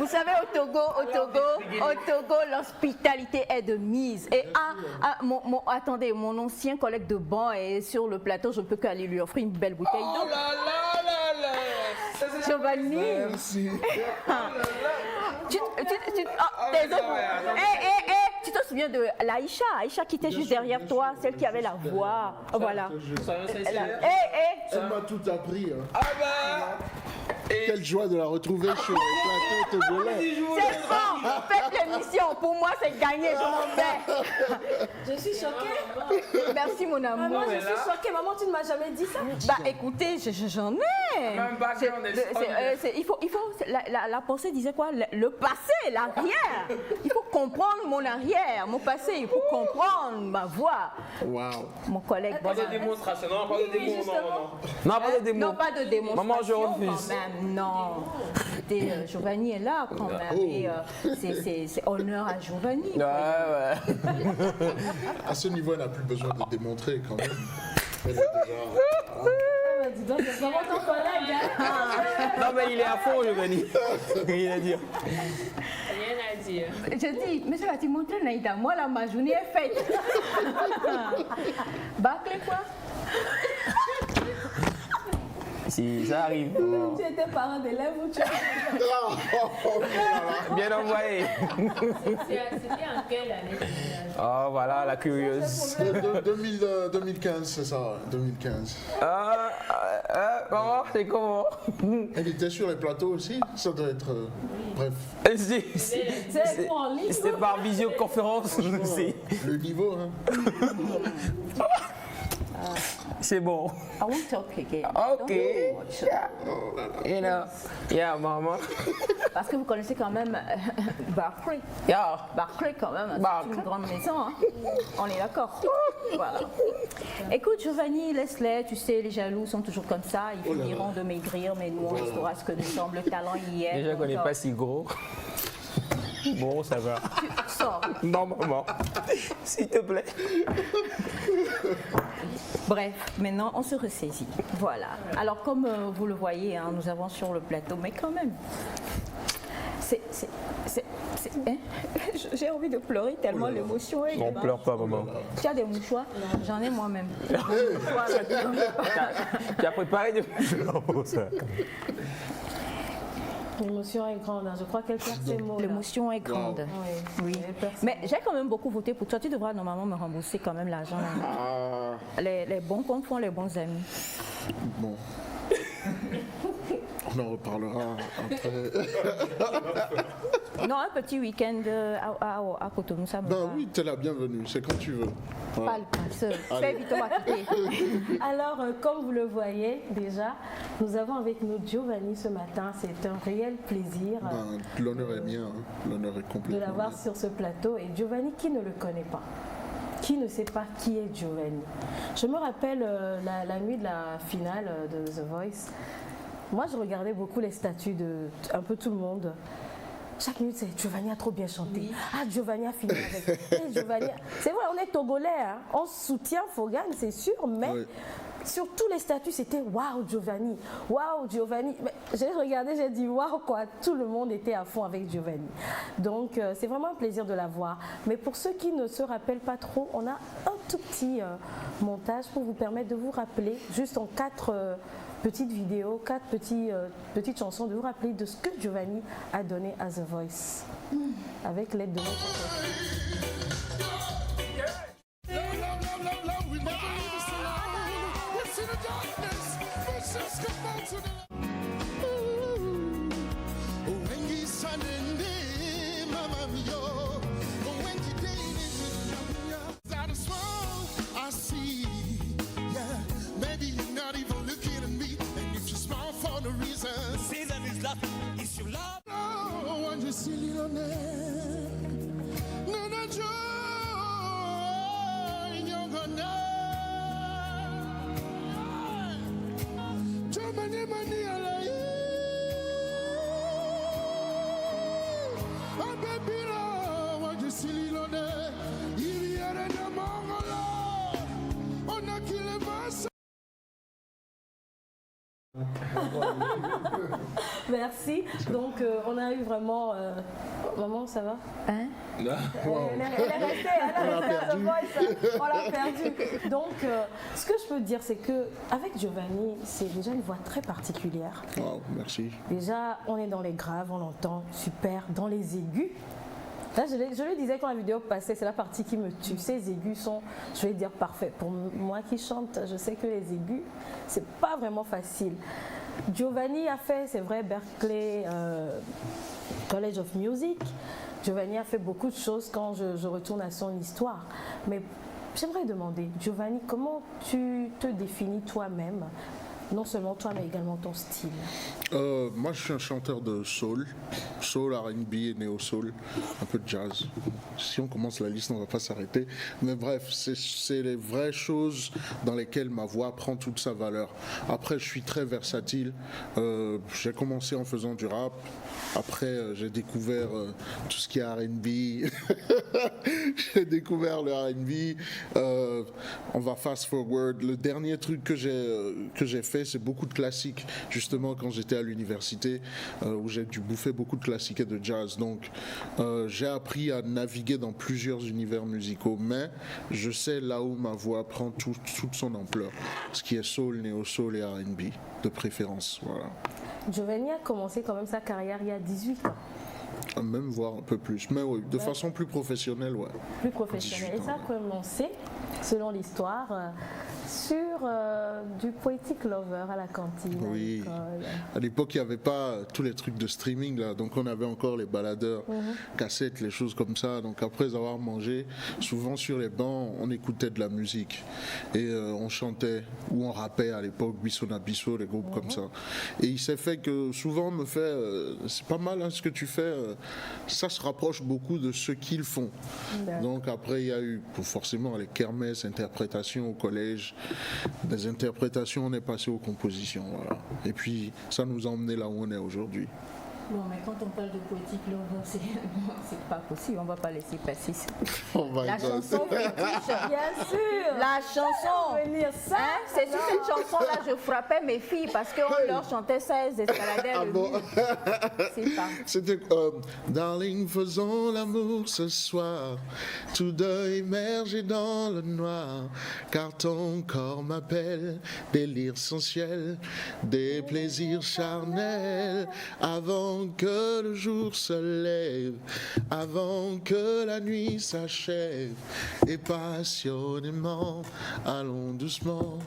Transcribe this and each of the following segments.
Vous savez, au Togo, l'hospitalité est de mise. Et attendez, mon ancien collègue de banc est sur le plateau, je ne peux qu'aller lui offrir une belle bouteille d'eau. Oh là là là là. Giovanni. Merci. Tu te souviens de Aïcha qui était juste derrière toi, celle qui avait la voix. Voilà. Elle m'a tout appris. Hein. Ah bah. Quelle joie de la retrouver sur les plateaux togolais. C'est bon, faites l'émission. Pour moi, c'est gagné, je m'en vais. Je suis choquée. Merci, mon amour. Maman, je suis choquée. Maman, tu ne m'as jamais dit ça. Bah écoutez, j'en ai. Il faut la pensée disait quoi? Le passé, l'arrière. Il faut comprendre mon arrière, mon passé. Il faut comprendre ma voix. Waouh. Mon collègue. Pas de démonstration, non, pas de démo, Non, pas de démo. Non, pas de démonstration. Maman, je refuse. Quand même, non. Écoutez, Giovanni est là quand même. Et c'est honneur à Giovanni. Ouais. À ce niveau, elle n'a plus besoin de démontrer quand même. Elle est déjà... Dis donc, c'est vraiment ton collègue. Hein? Non, mais il est à fond, Giovanni. Il a dit. Rien à dire. Je dis, monsieur, vas-tu montrer Naïda? Moi, là, ma journée est faite. Bâclé quoi? Si, ça arrive. Tu étais parent d'élève ou tu es... Bien envoyé. C'était en quelle année? Oh, voilà, la curieuse. 2015, c'est ça, 2015. Maman, c'est comment? Elle était sur les plateaux aussi, ça doit être... bref. C'est pour en ligne. C'était par visioconférence. Le niveau, hein. C'est bon. I won't talk again. Okay. You know. Yeah, maman. Parce que vous connaissez quand même Barclay. Yeah. Barclay quand même, c'est Barclay. une grande maison. Hein. On est d'accord. Voilà. Écoute Giovanni, laisse-les. Tu sais, les jaloux sont toujours comme ça. Ils finiront de maigrir, mais nous, on restera ce que nous sommes. Le talent y est. Déjà qu'on n'est pas si gros. Bon, ça va. Tu sors. Non, maman. S'il te plaît. Bref, maintenant, on se ressaisit. Voilà. Alors, comme vous le voyez, hein, nous avons sur le plateau, mais quand même, hein? J'ai envie de pleurer tellement l'émotion est On grande. pleure pas, maman. Tu as des mouchoirs? J'en ai moi-même. Tu as préparé des mouchoirs pour ça. L'émotion est grande, hein. Je crois qu'elle perd ses mots. L'émotion est grande. Oui. Mais j'ai quand même beaucoup voté pour toi. Tu devras normalement me rembourser quand même l'argent. Les bons comptes font les bons amis. Bon. On en reparlera après. Non, un petit week-end à Cotonou, ça me va. Ben oui, t'es la bienvenue, c'est quand tu veux. Ouais. Pas le passeur. Allez. Fais vite, on va quitter. Alors, comme vous le voyez déjà, nous avons avec nous Giovanni ce matin. C'est un réel plaisir Ben, l'honneur est mien, hein. L'honneur est de complètement l'avoir mien. sur ce plateau. Et Giovanni, qui ne le connaît pas? Qui ne sait pas qui est Giovanni? Je me rappelle la nuit de la finale de The Voice. Moi, je regardais beaucoup les statuts de un peu tout le monde. Chaque minute, c'est Giovanni a trop bien chanté. Oui. Ah, Giovanni a fini avec. Giovanni a... C'est vrai, on est Togolais. Hein. On soutient Fogan, c'est sûr, mais oui. Sur tous les statuts, c'était waouh, Giovanni. Waouh, Giovanni. J'ai regardé, j'ai dit waouh, quoi. Tout le monde était à fond avec Giovanni. Donc, c'est vraiment un plaisir de la voir. Mais pour ceux qui ne se rappellent pas trop, on a un tout petit montage pour vous permettre de vous rappeler, juste en 4 petites vidéos, 4 petites chansons, de vous rappeler de ce que Giovanni a donné à The Voice. Avec l'aide de notre Merci. Donc, on a eu vraiment... Maman, ça va? Hein? Elle est restée à The Voice. On l'a perdu. Donc, ce que je peux dire, c'est qu'avec Giovanni, c'est déjà une voix très particulière. Wow, merci. Déjà, on est dans les graves, on l'entend super. Dans les aigus, là, je le disais quand la vidéo passait, c'est la partie qui me tue. Ces aigus sont, je vais dire, parfaits. Pour moi qui chante, je sais que les aigus, c'est pas vraiment facile. Giovanni a fait, c'est vrai, Berklee College of Music. Giovanni a fait beaucoup de choses quand je retourne à son histoire. Mais j'aimerais demander, Giovanni, comment tu te définis toi-même? Non seulement toi, mais également ton style. Moi, je suis un chanteur de soul, R&B et néo-soul, un peu de jazz. Si on commence la liste, on ne va pas s'arrêter. Mais bref, c'est les vraies choses dans lesquelles ma voix prend toute sa valeur. Après, je suis très versatile. J'ai commencé en faisant du rap. Après, j'ai découvert tout ce qui est R&B. J'ai découvert le R&B. On va fast forward. Le dernier truc que j'ai fait, c'est beaucoup de classiques. Justement, quand j'étais à l'université, où j'ai dû bouffer beaucoup de classiques et de jazz. Donc, j'ai appris à naviguer dans plusieurs univers musicaux. Mais je sais là où ma voix prend toute son ampleur. Ce qui est soul, néo-soul et R&B, de préférence. Voilà. Giovanni a commencé quand même sa carrière il y a 18 ans. Même voire un peu plus, mais oui, de façon plus professionnelle, ouais. Plus professionnelle. Et ça a commencé, selon l'histoire, sur du Poetic Lover à la cantine. Oui. À l'époque, il n'y avait pas tous les trucs de streaming, là, donc on avait encore les baladeurs, cassettes, les choses comme ça. Donc après avoir mangé, souvent sur les bancs, on écoutait de la musique et on chantait ou on rappait à l'époque, Bissona Bisso, les groupes comme ça. Et il s'est fait que souvent on me fait, c'est pas mal hein, ce que tu fais, ça se rapproche beaucoup de ce qu'ils font. Donc après, il y a eu forcément les kermesses, interprétations au collège. Des interprétations, on est passé aux compositions. Voilà. Et puis, ça nous a emmené là où on est aujourd'hui. Bon, mais quand on parle de Poetic Lover, c'est pas possible, on va pas laisser passer ça. La chanson fétiche, bien sûr. La chanson. Hein? C'est sur cette chanson-là je frappais mes filles parce qu'on leur chantait ça, elles escaladaient le mur. C'est pas. C'était Darling, faisons l'amour ce soir, tous deux immergés dans le noir, car ton corps m'appelle, délire sensuel, des plaisirs charnels, avant que le jour se lève, avant que la nuit s'achève, et passionnément, allons doucement,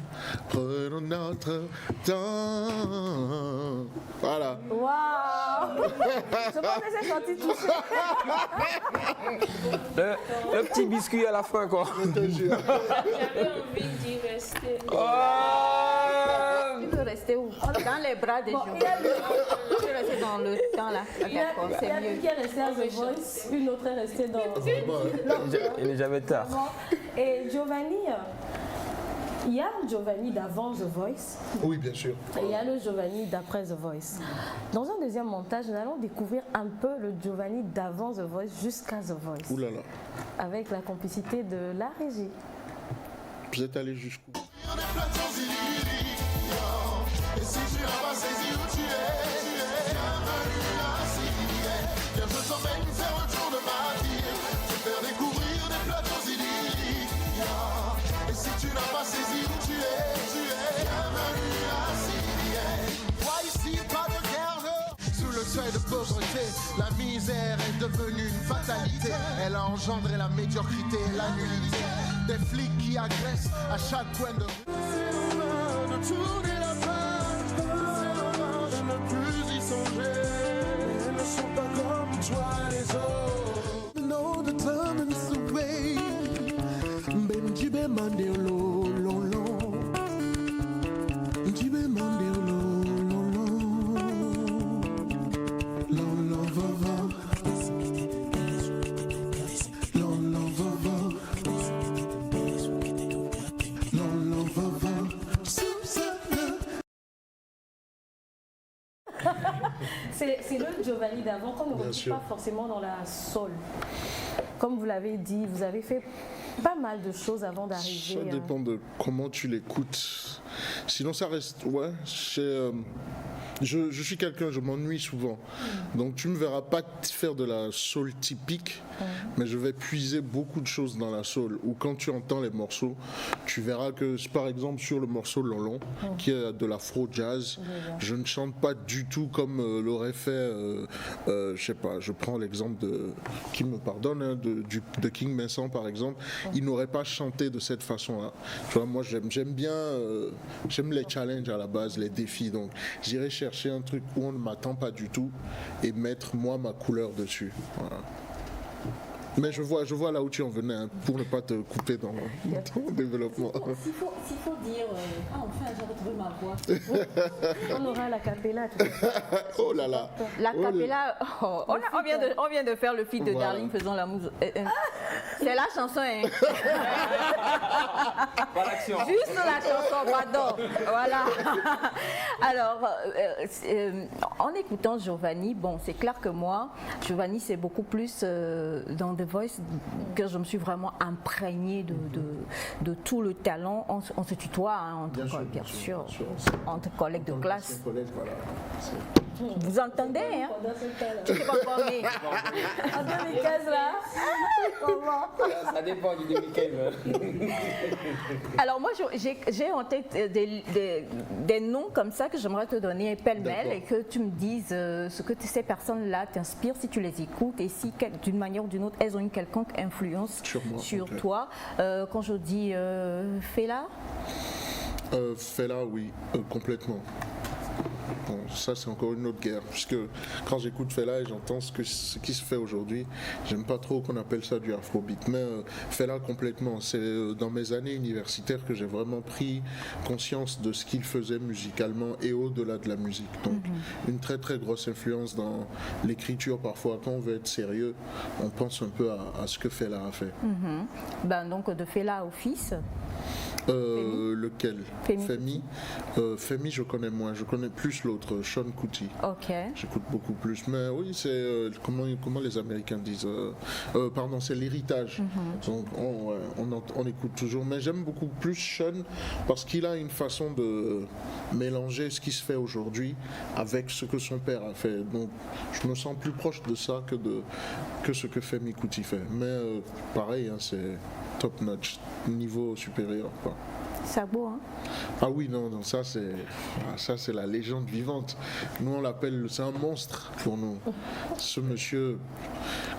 prenons notre temps. Voilà. Waouh! Je pense que c'est sorti touché. Le petit biscuit à la fin, quoi. J'avais envie d'y rester. Tu veux rester où? Dans les bras des gens. Tu veux rester dans le temps là. D'accord, c'est mieux. Une qui est restée à The Voice, une autre est restée dans... Il n'est jamais tard. Et Giovanni, il y a le Giovanni d'avant The Voice. Oui, bien sûr. Et il y a le Giovanni d'après The Voice. Dans un deuxième montage, nous allons découvrir un peu le Giovanni d'avant The Voice jusqu'à The Voice. Ouh là là. Avec la complicité de la régie. Vous êtes allé jusqu'où? Et si tu n'as pas saisi où tu es, bienvenue là-ci. Viens, je t'emmène faire un tour de ma ville, te faire découvrir des plateaux idylliques. Et si tu n'as pas saisi où tu es, bienvenue là-ci. Vois ici, pas de guerre. Sous le seuil de pauvreté, la misère est devenue une fatalité. Elle a engendré la médiocrité et la nullité. Des flics qui agressent à chaque coin de rue. De tourner la page, de ne plus y songer. Ils ne sont pas comme toi les autres. No, the time is away. Benjibe Mandelo, lolo. Benjibe Mandelo, lolo. Lolo, vava. Lolo, vava. Lolo, vava. C'est le Giovanni d'avant, qu'on ne retrouve pas forcément dans la soul. Comme vous l'avez dit, vous avez fait pas mal de choses avant d'arriver. Ça dépend de comment tu l'écoutes. Sinon, ça reste. Ouais, Je suis quelqu'un, je m'ennuie souvent. Donc tu me verras pas faire de la soul typique, mais je vais puiser beaucoup de choses dans la soul. Ou quand tu entends les morceaux, tu verras que, par exemple, sur le morceau Lolon, qui est de l'afro-jazz, je ne chante pas du tout comme l'aurait fait, je sais pas, je prends l'exemple de, qui me pardonne, hein, de King Vincent par exemple, il n'aurait pas chanté de cette façon-là. Tu vois, moi j'aime bien, j'aime les challenges à la base, les défis, donc j'irai chercher un truc où on ne m'attend pas du tout et mettre moi ma couleur dessus. Voilà. Mais je vois là où tu en venais, hein, pour ne pas te couper dans ton développement. S'il faut dire, enfin j'ai retrouvé ma voix. On aura la capella. Oh là là. La capella, on vient de faire le feat de Voilà. Darling faisant la mousse. C'est la chanson, hein. Pas l'action. Juste la chanson, pardon. Voilà. Alors, en écoutant Giovanni, bon, c'est clair que moi, Giovanni, c'est beaucoup plus dans The Voice que je me suis vraiment imprégnée de tout le talent. On se tutoie, hein, bien sûr, entre collègues de classe. Vous entendez, hein? Tu sais pas encore né. En 2015 là. Ça dépend du 2015. Alors moi, j'ai en tête des noms comme ça que j'aimerais te donner pêle-mêle et que tu me dises ce que ces personnes-là t'inspirent si tu les écoutes et si d'une manière ou d'une autre elles ont une quelconque influence sur toi. Quand je dis Fela. Fela, oui, complètement. Bon, ça c'est encore une autre guerre, puisque quand j'écoute Fela et j'entends ce qui se fait aujourd'hui, j'aime pas trop qu'on appelle ça du afrobeat, mais Fela complètement, c'est dans mes années universitaires que j'ai vraiment pris conscience de ce qu'il faisait musicalement et au-delà de la musique. Donc une très très grosse influence dans l'écriture parfois, quand on veut être sérieux, on pense un peu à ce que Fela a fait. Ben, donc de Fela au fils. Lequel? Femi. Femi, je connais moins. Je connais plus l'autre, Sean Kuti. Ok. J'écoute beaucoup plus. Mais oui, c'est comment les Américains disent. Pardon, c'est l'héritage. Donc on écoute toujours. Mais j'aime beaucoup plus Sean parce qu'il a une façon de mélanger ce qui se fait aujourd'hui avec ce que son père a fait. Donc je me sens plus proche de ça que ce que Femi Kuti fait. Mais pareil, hein, c'est top notch, niveau supérieur, quoi. C'est beau, hein? Ah oui, non, ça c'est la légende vivante. Nous on l'appelle, c'est un monstre pour nous. Ce monsieur,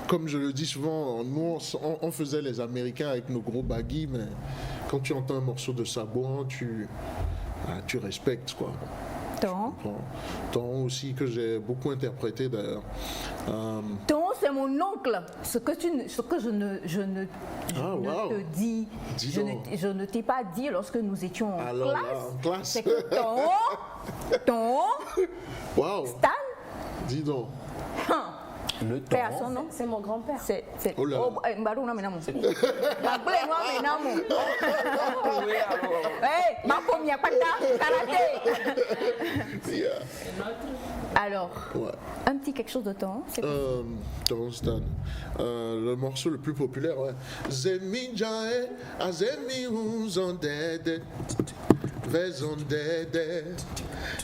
comme je le dis souvent, nous on faisait les Américains avec nos gros baggy, mais quand tu entends un morceau de Sabourin, tu respectes, quoi. Ton aussi, que j'ai beaucoup interprété d'ailleurs. Ton, c'est mon oncle. Ce que je ne te dis, je ne t'ai pas dit lorsque nous étions en classe. C'est que ton wow. Stan. Dis donc. Le Père, son nom. C'est mon grand-père. Oh là là. Mbaru na menamu. Mabule no menamu. Hey, mapo miapata karaté. Alors, un petit quelque chose de temps. Ton Stan. Le morceau le plus populaire, ouais. Zeminjae, azemi unzondede.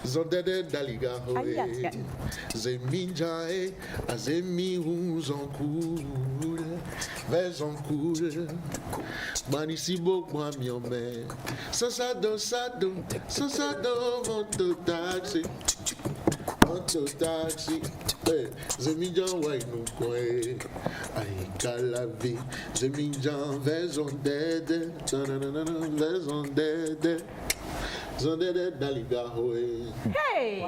Zondede daliga hoe. Zeminjae, azemi unzonkul. Vezonkul. Manisibo kwa miome. Sasado, monto taxi. Monto taxi. Zeminjan wainu koe. Ay kalavi. Zeminjan vezondede. Vezondede. Hey!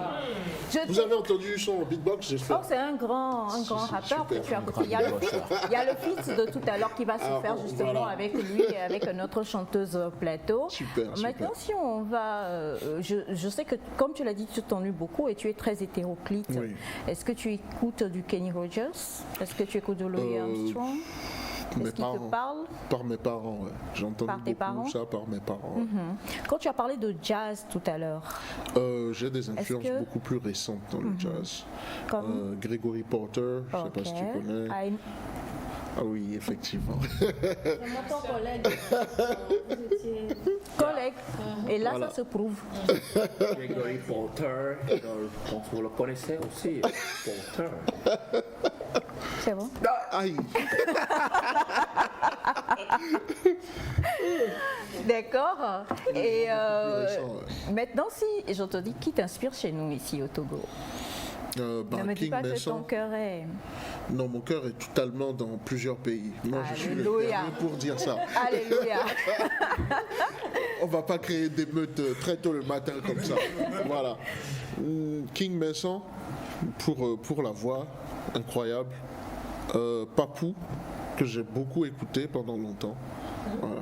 Vous avez entendu son beatbox, j'ai fait. Oh, c'est un grand rappeur que tu as écouté. Il y a le feat de tout à l'heure qui va se faire justement avec lui et avec notre chanteuse plateau. Super. Maintenant, si on va... je sais que, comme tu l'as dit, tu t'ennuies beaucoup et tu es très hétéroclite. Oui. Est-ce que tu écoutes du Kenny Rogers? Est-ce que tu écoutes de Louis Armstrong? Mes Est-ce qu'il te parle? Par mes parents, ouais. J'ai entendu beaucoup ça par mes parents. Ouais. Quand tu as parlé de jazz tout à l'heure... j'ai des influences beaucoup plus récentes dans le jazz. Comme Gregory Porter, je ne sais pas si tu connais. Ah oui, effectivement. Vraiment ton collègue. Vous étiez... Collègue. Et là, Voilà. ça se prouve. Gregory Porter, vous le connaissez aussi, Porter. C'est bon? Aïe. D'accord. Et Intéressant, maintenant, si je te dis qui t'inspire chez nous ici au Togo, Bah, ne me dis King pas que Mason. ton cœur est... Non, mon cœur est totalement dans plusieurs pays. Moi, je suis le Alléluia. dernier pour dire ça. Alléluia. On va pas créer d'émeutes très tôt le matin comme ça. Voilà. King Mason, pour la voix, incroyable. Papou, que j'ai beaucoup écouté pendant longtemps. Voilà.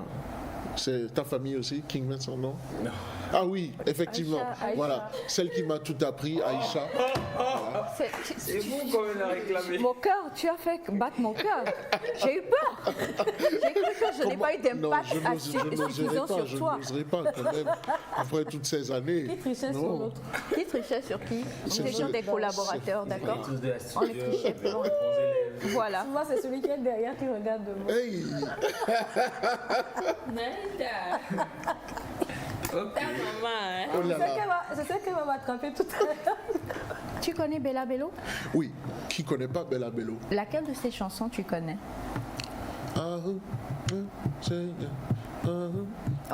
C'est ta famille aussi, King Mason, non? Non. Ah oui, effectivement. Aïcha. Voilà. Celle qui m'a tout appris, Aïcha. C'est vous comme elle a réclamé. Mon cœur, tu as fait battre mon cœur. J'ai eu peur. J'ai cru que je n'ai pas eu Non, d'impact je n'oserais suffisant pas, sur je toi. n'oserais pas quand même. Après toutes ces années. Qui trichait sur Non. l'autre? Qui trichait sur qui? Nous C'est- étions des collaborateurs, d'accord? Tous de la On est trichés. Voilà. Moi, c'est celui qui est derrière qui regarde de moi. Hey, Nada. Ta maman, hein? oh là là. C'est celle qui va m'attraper tout à l'heure. Tu connais Bella Bello? Oui, qui connaît pas Bella Bello? Laquelle de ses chansons tu connais? On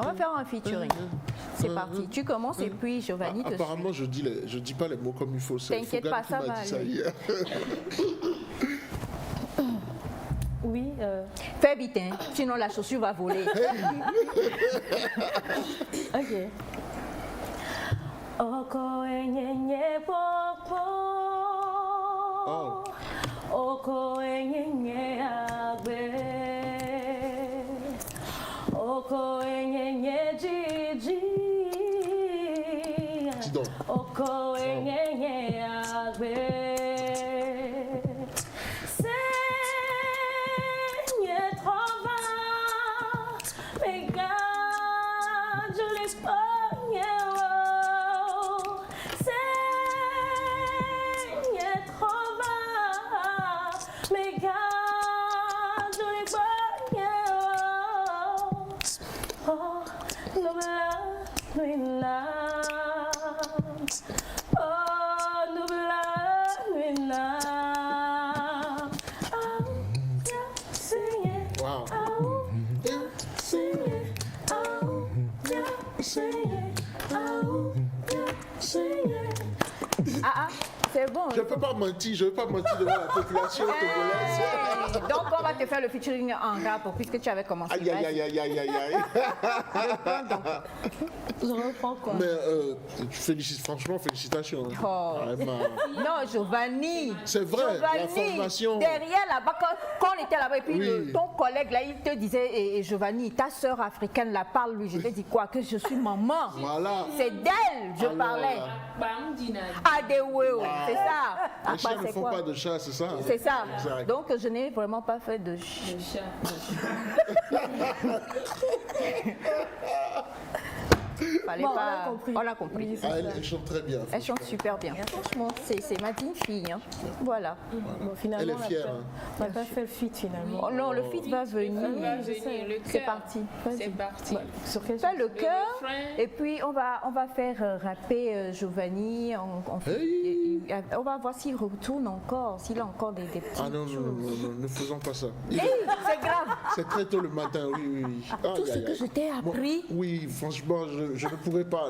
va faire un featuring. C'est parti. Tu commences et puis Giovanni te suit. Apparemment, je dis pas les mots comme il faut. C'est T'inquiète Fougan pas, qui ça m'a va dit ça aller. hier. Oui, Fais vite, hein, sinon la chaussure va voler. ok. Oko enyenye popo. Oh. Oko enyenye agbe. Oko enyenye jiji. Dis donc. Oko enyenye agbe. Seigneur, trova, mes gars, je les pogne. Seigneur, trova, mes gars, je les pogne. Oh, nubla, nuila. Oh, nubla, nuila. Wow. Ah, c'est bon. Je ne peux pas mentir, je ne veux pas mentir devant la population togolaise. Hey, donc on va te faire le featuring en rap puisque tu avais commencé. Aïe, aïe, aïe, aïe, aïe, aïe, aïe. Je reprends quoi? Mais franchement, félicitations. Oh. Vraiment. Non, Giovanni. C'est vrai, Giovanni, la formation. derrière là-bas, quand on était là-bas, et puis Oui. ton collègue là, il te disait, et Giovanni, ta sœur africaine là, parle-lui. Je t'ai dit quoi? Que je suis maman. Voilà. C'est d'elle, je Alors, parlais. Bam, Dina. Adéouéo, c'est ça. Les Après, chiens ne c'est font quoi? pas de chat, c'est ça? C'est ça. Exact. Donc je n'ai vraiment pas fait de Le chat. Fallait Bon, pas. on a compris. On a compris. Oui, c'est Ah, ça. elle chante très bien. Elle chante super bien. Franchement, c'est ma digne fille. Hein. Voilà. Bon, finalement, Elle est fière, on n'a pas fait le feat finalement. Oh non, le feat va venir. On va je sais. venir, le C'est cœur. parti. C'est parti. Bah, sur quel Fais le Le cœur refrain. et puis on va faire rapper Giovanni. On va voir s'il retourne encore, s'il a encore des petits. Ah non, non, non, non, ne faisons pas ça. Hey, c'est grave. C'est très tôt le matin, oui, oui, oui. Tout Aïe, ce aïe, que aïe. je t'ai appris. Oui, franchement, je ne pouvais pas.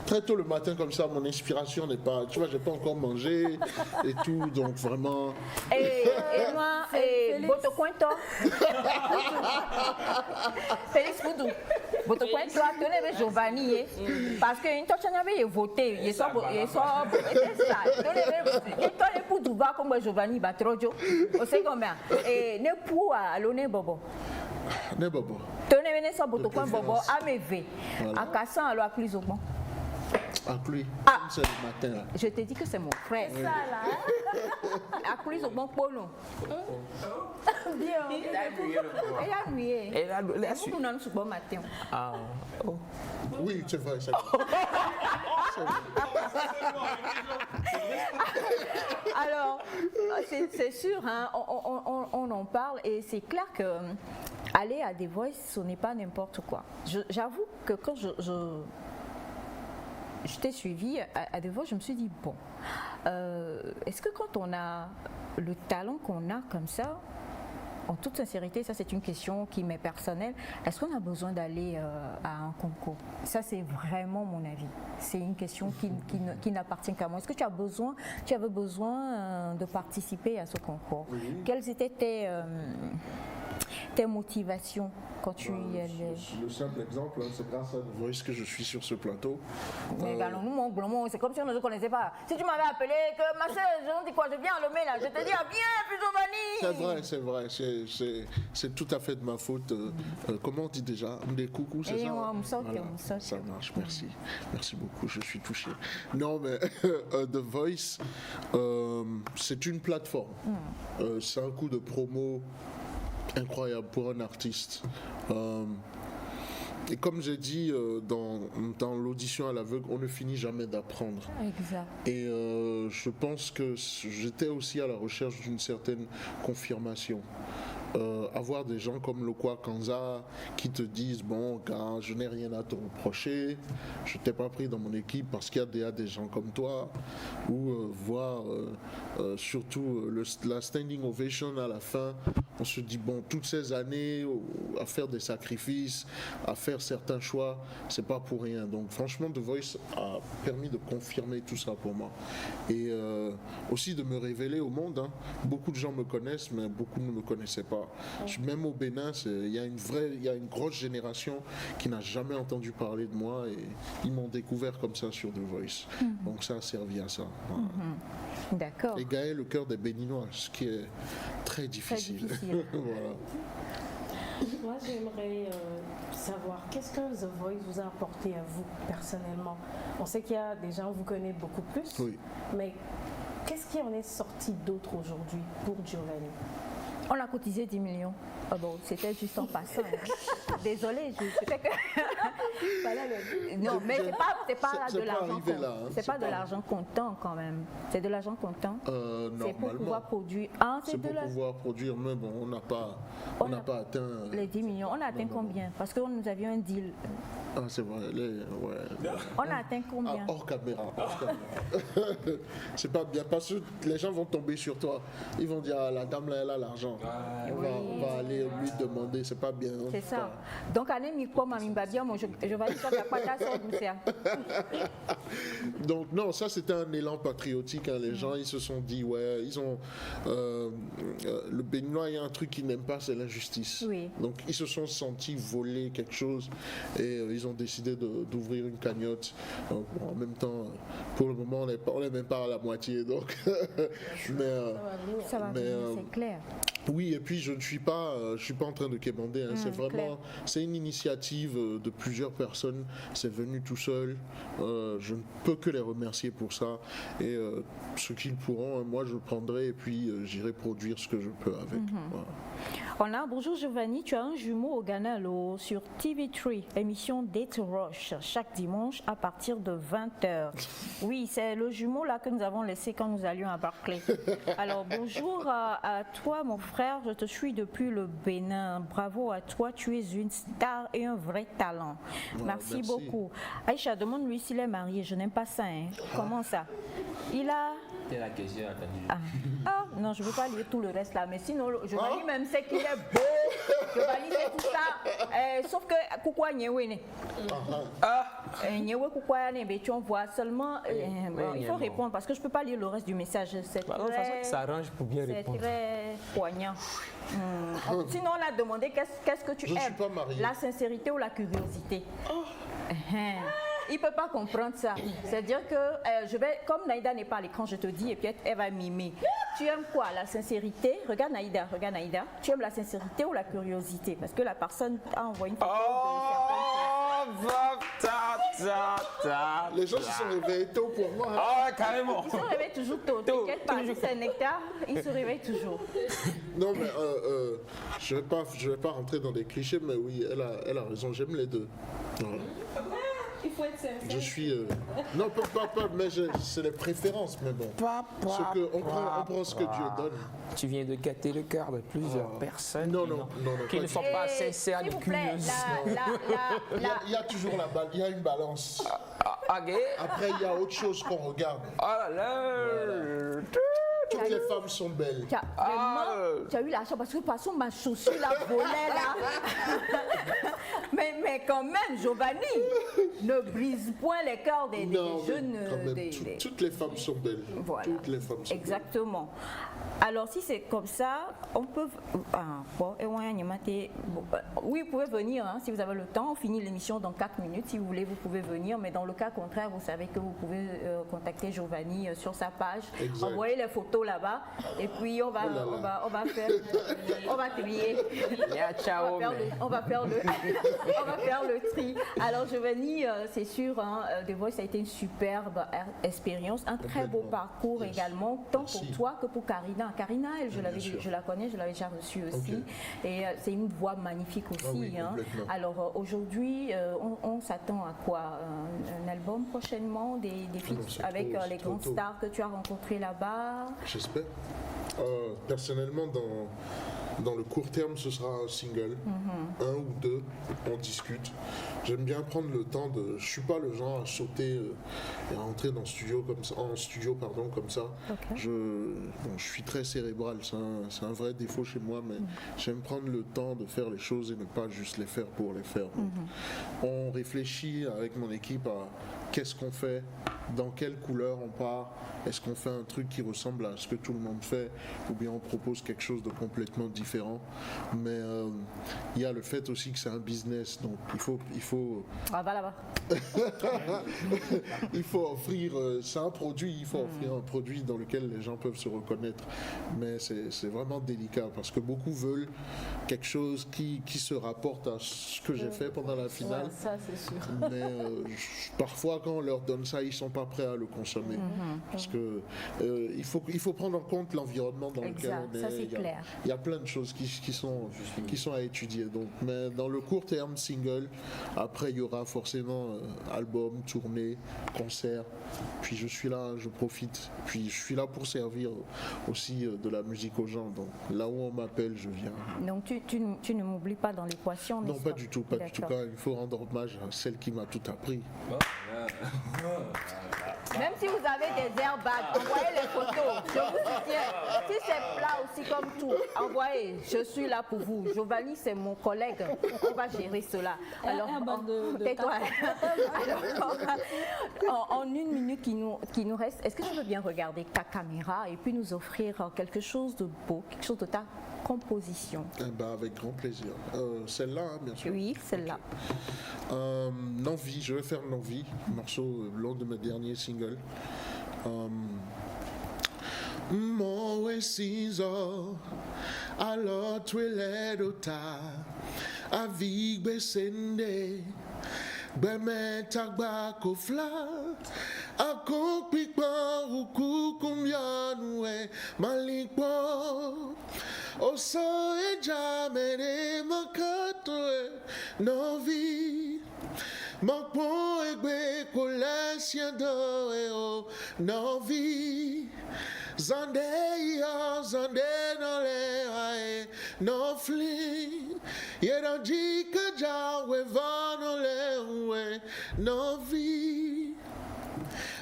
Très tôt le matin, comme ça, mon inspiration n'est pas. Tu vois, j'ai pas encore mangé et tout, donc vraiment. Et moi, Boto Cuento. Félix Boudou. Boto Cuento, tenez avec Giovanni. Parce que une fois que j'avais voté, il sort. C'est ça. Tenez pour Duba comme Giovanni Batrojo. On sait combien. Et ne pour alloner Bobo. Ne bobo. Tenez venez sur Boto Cuento Bobo préférence. à mes V. À Cassan, alors à plus au bon. Ah, pluie. Ah. C'est le matin, là. Je te dis que c'est mon frère. ça là? À plus au bon polo. Bien. Elle a nué. Elle a su. Nous, nous, nous, bon matin. Ah, oh. Oui, c'est vrai. C'est vrai. Alors, c'est sûr, hein, on en parle et c'est clair que aller à The Voice, ce n'est pas n'importe quoi. J'avoue que quand je t'ai suivi à The Voice, je me suis dit, bon, est-ce que quand on a le talent qu'on a comme ça, en toute sincérité, ça c'est une question qui m'est personnelle, est-ce qu'on a besoin d'aller à un concours? Ça c'est vraiment mon avis. C'est une question qui n'appartient qu'à moi. Est-ce que tu avais besoin de participer à ce concours? Oui. Quelles étaient tes motivations quand tu y allais? Le simple exemple, hein, c'est grâce à The Voice que je suis sur ce plateau. Mais allons-nous, mon glomo, c'est comme si on ne se connaissait pas. Si tu m'avais appelé, que ma soeur, je dis quoi, je viens à Lomé là, je te dis, viens, plus C'est vrai, c'est tout à fait de ma faute. Comment on dit déjà? Des coucous, c'est ça? Voilà, ça marche, merci. Merci beaucoup, je suis touché. Non, mais The Voice, c'est une plateforme. C'est un coup de promo incroyable pour un artiste. Et comme j'ai dit dans l'audition à l'aveugle, on ne finit jamais d'apprendre. Exact. Et je pense que j'étais aussi à la recherche d'une certaine confirmation. Avoir des gens comme Lokwa Kanza qui te disent bon gars, je n'ai rien à te reprocher, je t'ai pas pris dans mon équipe parce qu'il y a des gens comme toi, ou voir surtout la standing ovation à la fin, on se dit bon, toutes ces années à faire des sacrifices, à faire certains choix, c'est pas pour rien. Donc franchement The Voice a permis de confirmer tout ça pour moi et aussi de me révéler au monde, hein. Beaucoup de gens me connaissent mais beaucoup ne me connaissaient pas. Même au Bénin, il y a une grosse génération qui n'a jamais entendu parler de moi et ils m'ont découvert comme ça sur The Voice. Donc ça a servi à ça. Voilà. D'accord. Et gagner le cœur des Béninois, ce qui est très difficile. Voilà. Moi, j'aimerais savoir qu'est-ce que The Voice vous a apporté à vous personnellement. On sait qu'il y a des gens qui vous connaissent beaucoup plus, Oui. mais qu'est-ce qui en est sorti d'autre aujourd'hui pour Giovanni? On a cotisé 10 millions. Ah bon, c'était juste en passant. Hein. Désolée, c'était que. Non, mais c'est pas de l'argent comptant. Hein. C'est pas de l'argent comptant quand même. C'est de l'argent comptant. C'est pour pouvoir produire. Ah, c'est pour pouvoir produire, mais bon, on n'a pas atteint. Les 10 millions. On a atteint combien? Parce que nous avions un deal. Ah, c'est vrai. On a atteint combien? Hors caméra. C'est pas bien parce que les gens vont tomber sur toi. Ils vont dire ah, la dame là, elle a l'argent. On va aller lui demander, c'est pas bien. C'est ça. Donc, je vais dire pas Donc, non, ça c'était un élan patriotique. Hein. Les gens, ils se sont dit, ouais, ils ont. Le Béninois, il y a un truc qu'ils n'aiment pas, c'est l'injustice. Oui. Donc, ils se sont sentis voler quelque chose et ils ont décidé d'ouvrir une cagnotte. En même temps, pour le moment, on n'est même pas à la moitié. Donc, ça va venir, c'est clair. Oui, et puis je ne suis pas en train de quémander. Hein. C'est vraiment, c'est une initiative de plusieurs personnes. C'est venu tout seul. Je ne peux que les remercier pour ça. Et ce qu'ils pourront, moi je prendrai et puis j'irai produire ce que je peux avec. Voilà. On a, bonjour Giovanni, tu as un jumeau au Ghana sur TV3, émission Date Rush, chaque dimanche à partir de 20h. Oui, c'est le jumeau là que nous avons laissé quand nous allions à Barclay. Alors bonjour à toi mon frère, je te suis depuis le Bénin. Bravo à toi, tu es une star et un vrai talent. Voilà, merci beaucoup. Aïcha, demande-lui s'il est marié, je n'aime pas ça. Hein. Comment ça? Il a... C'est la question attendue. Ah, non, je ne veux pas lire tout le reste là, mais sinon, Giovanni même sait qu'il est beau. Giovanni sait tout ça. Sauf que, Koukoua Nyewene. Nyewe Koukoua Nyewene, tu en vois seulement. Il faut répondre parce que je ne peux pas lire le reste du message. C'est très, ça arrange pour bien répondre. C'est très poignant. Sinon, on a demandé qu'est-ce que tu aimes? Je ne suis pas marié. La sincérité ou la curiosité? Il ne peut pas comprendre ça. C'est-à-dire que je vais, comme Naïda n'est pas à l'écran, je te dis, et puis elle va mimer. Tu aimes quoi? La sincérité? Regarde Naïda. Tu aimes la sincérité ou la curiosité? Parce que la personne a envoyé une photo Les gens se sont réveillés tôt pour moi. Hein. Ah, carrément. Ils se réveillent toujours tôt. T'inquiète pas, c'est Nectar, ils se réveillent toujours. Non, mais je vais pas rentrer dans des clichés, mais oui, elle a raison, j'aime les deux. Voilà. Il faut être sincère. Je suis... non, pas, mais c'est les préférences, mais bon. On prend ce que Dieu donne. Tu viens de gâter le cœur de plusieurs personnes Non, qui ne sont pas sincères S'il ni vous plaît, curieuses. Il y a toujours la balle, il y a une balance. Ok. Après, il y a autre chose qu'on regarde. Oh là là. Toutes les femmes sont belles. Tu as eu la chance parce que de toute façon ma chaussure la volait là. mais quand même, Giovanni, ne brise point les cœurs des jeunes. Quand même, toutes les femmes sont belles. Voilà. Toutes les femmes sont Exactement. Alors si c'est comme ça, on peut... oui, vous pouvez venir hein, si vous avez le temps. On finit l'émission dans 4 minutes. Si vous voulez, vous pouvez venir. Mais dans le cas contraire, vous savez que vous pouvez contacter Giovanni sur sa page. Exact. Envoyer les photos là-bas. Et puis on va faire... on va trier. Ciao. On va faire le tri. Alors Giovanni, c'est sûr, hein, The Voice a été une superbe expérience, un très beau parcours également, tant pour toi que pour Karina. Karina, elle, je la connais, je l'avais déjà reçue aussi. Et c'est une voix magnifique aussi. Oui, hein. Alors aujourd'hui, on s'attend à quoi? Un album prochainement, des feats avec les grandes stars que tu as rencontrées là-bas? J'espère. Personnellement, dans le court terme, ce sera un single, un ou deux, on discute. J'aime bien prendre le temps de... Je suis pas le genre à sauter et à entrer dans en studio comme ça. Okay. Je suis très cérébral, c'est un vrai défaut chez moi, mais j'aime prendre le temps de faire les choses et ne pas juste les faire pour les faire. Donc, on réfléchit avec mon équipe à qu'est-ce qu'on fait, dans quelle couleur on part, est-ce qu'on fait un truc qui ressemble à ce que tout le monde fait ou bien on propose quelque chose de complètement différent. Mais il y a le fait aussi que c'est un business, donc il faut Ah, va là-bas. il faut offrir, c'est un produit, il faut offrir un produit dans lequel les gens peuvent se reconnaître. Mais c'est vraiment délicat parce que beaucoup veulent quelque chose qui se rapporte à ce que j'ai fait pendant la finale. Ouais, ça c'est sûr. Mais parfois quand on leur donne ça, ils sont pas prêts à le consommer. Parce que il faut prendre en compte l'environnement dans lequel on est. Ça c'est clair. Il y a plein de choses qui sont à étudier. Donc, mais dans le court terme, single, après il y aura forcément album, tournée, concert. Puis je suis là, je profite. Puis je suis là pour servir aussi de la musique aux gens. Donc là où on m'appelle, je viens. Donc tu ne m'oublies pas dans l'équation, Non, n'est-ce pas du tout, pas du tout. D'accord. Il faut rendre hommage à celle qui m'a tout appris. Même si vous avez des airbags, envoyez les photos. Je vous soutiens. Si c'est plat aussi comme tout, envoyez. Je suis là pour vous. Giovanni, c'est mon collègue. On va gérer cela. Alors, tais-toi. Alors, en 1 minute qui nous reste, est-ce que tu veux bien regarder ta caméra et puis nous offrir quelque chose de beau, quelque chose de ta composition? Avec grand plaisir. Celle-là, hein, bien sûr. Oui, celle-là. L'envie, je vais faire l'envie, morceau l'un de mes derniers singles. Mon ciseau, alors tu es l'ota, avec besende, beme tagba kofla, akopikpa uku kumyanwe malikpo. Oso jamene makatoe novi Mokpo egbe kolesien doe o novi Zande ya zande no le ae no fli Yedan jika jawe vano le uwe novi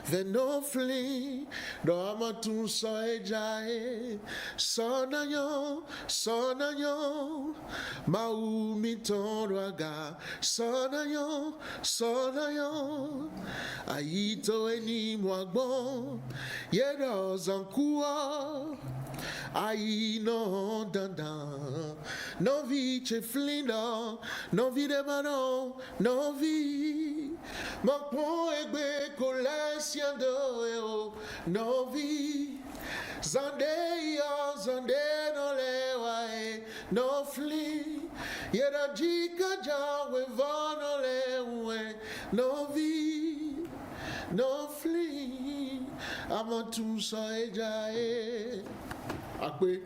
Venofli, Ramatu Saejae, Sonayo, Maumi Tonraga, Sonayo, Aito Eni Mwagbo, Yedo Zankua. Aïe non dandan, non vi che flindo, non vi de mano, non vi. Ma po egbe kolesien do eo, non vi. Zande no le wae, no fli. Yera jika jawe vano le we, no vi, no fli. Amatu sa ejae. Akbe.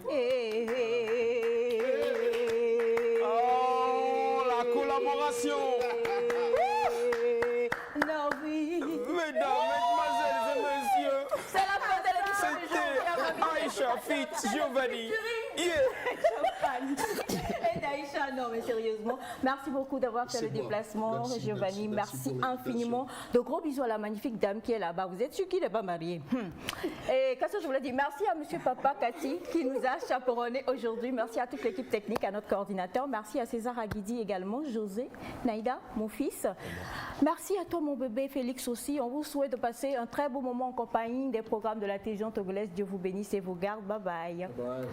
Oh, la collaboration. fit Giovanni. Yeah. Et Daïcha, non mais sérieusement, merci beaucoup d'avoir fait le déplacement, Giovanni, merci infiniment. De gros bisous à la magnifique dame qui est là-bas. Vous êtes sûr qu'il n'est pas marié? Et qu'est-ce que je voulais dire? Merci à monsieur Papa Cathy qui nous a chaperonné aujourd'hui. Merci à toute l'équipe technique, à notre coordinateur. Merci à César Aguidi également, José, Naïda, mon fils. Merci à toi mon bébé Félix aussi. On vous souhaite de passer un très beau moment en compagnie des programmes de la télévision togolaise. Dieu vous bénisse et vous garde. Bye bye. Bye.